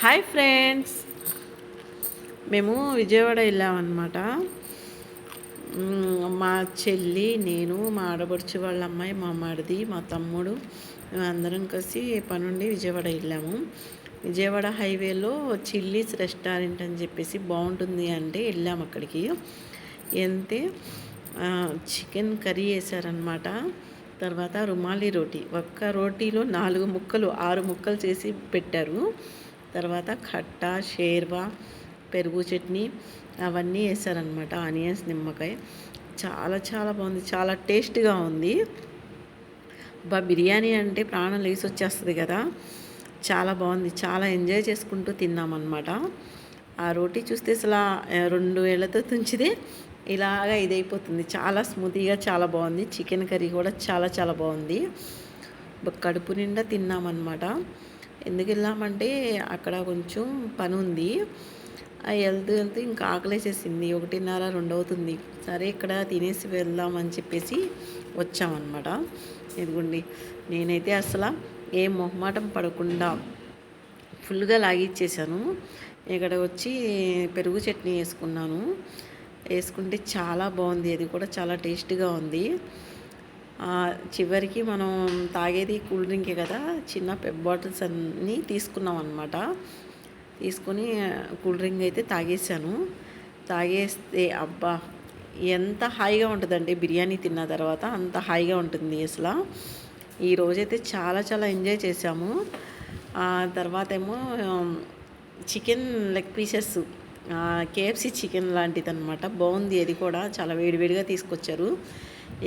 Hi friends, మేము విజయవాడ వెళ్ళామన్నమాట. మా చెల్లి, నేను, మా ఆడపడుచు వాళ్ళ అమ్మాయి, మా మరిది, మా తమ్ముడు, మేమందరం కలిసి పనుండి విజయవాడ వెళ్ళాము. విజయవాడ హైవేలో చిల్లీస్ రెస్టారెంట్ అని చెప్పేసి బాగుంటుంది అంటే వెళ్ళాము అక్కడికి. ఎంతే చికెన్ కర్రీ వేసారనమాట. తర్వాత రుమాలి రోటీ, ఒక్క రోటీలో 4 ముక్కలు 6 ముక్కలు చేసి పెట్టారు. తర్వాత ఖట్టా, షేర్వా, పెరుగు చట్నీ అవన్నీ వేసారనమాట. ఆనియన్స్, నిమ్మకాయ చాలా చాలా బాగుంది, చాలా టేస్ట్గా ఉంది. బిర్యానీ అంటే ప్రాణం లేసి వచ్చేస్తుంది కదా, చాలా బాగుంది. చాలా ఎంజాయ్ చేసుకుంటూ తిన్నామన్నమాట. ఆ రోటీ చూస్తే అసలు 2 వేళ్లతో తుంచితే ఇలాగా ఇదైపోతుంది. చాలా స్మూతీగా చాలా బాగుంది. చికెన్ కర్రీ కూడా చాలా చాలా బాగుంది. కడుపు నిండా తిన్నామన్నమాట. ఎందుకు వెళ్ళామంటే అక్కడ కొంచెం పని ఉంది. వెళ్తూ వెళ్తూ ఇంకా ఆకలేసేసింది. 1:30, 2 అవుతుంది. సరే ఇక్కడ తినేసి వెళ్దామని చెప్పేసి వచ్చామన్నమాట. ఇదిగోండి, నేనైతే అసలు ఏ మొహమాటం పడకుండా ఫుల్గా లాగిచ్చేసాను. ఇక్కడ వచ్చి పెరుగు చట్నీ వేసుకున్నాను. వేసుకుంటే చాలా బాగుంది. అది కూడా చాలా టేస్ట్గా ఉంది. చివరికి మనం తాగేది కూల్ డ్రింకే కదా, చిన్న పెప్ బాటిల్స్ అన్నీ తీసుకున్నాం అనమాట. తీసుకొని కూల్ డ్రింక్ అయితే తాగేసాను. తాగేస్తే అబ్బా ఎంత హాయిగా ఉంటుందంటే బిర్యానీ తిన్న తర్వాత అంత హాయిగా ఉంటుంది అసలు. ఈరోజైతే చాలా చాలా ఎంజాయ్ చేసాము. తర్వాత ఏమో chicken leg pieces, KFC chicken లాంటిది అనమాట. బాగుంది. అది కూడా చాలా వేడివేడిగా తీసుకొచ్చారు.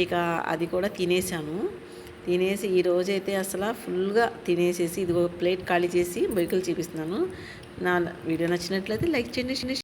ఇక అది కూడా తినేసాను. తినేసి ఈరోజైతే అసలు ఫుల్గా తినేసేసి ఇదిగో ప్లేట్ ఖాళీ చేసి బొయ్యకలు చూపిస్తున్నాను. నా వీడియో నచ్చినట్లయితే లైక్ చేయండి.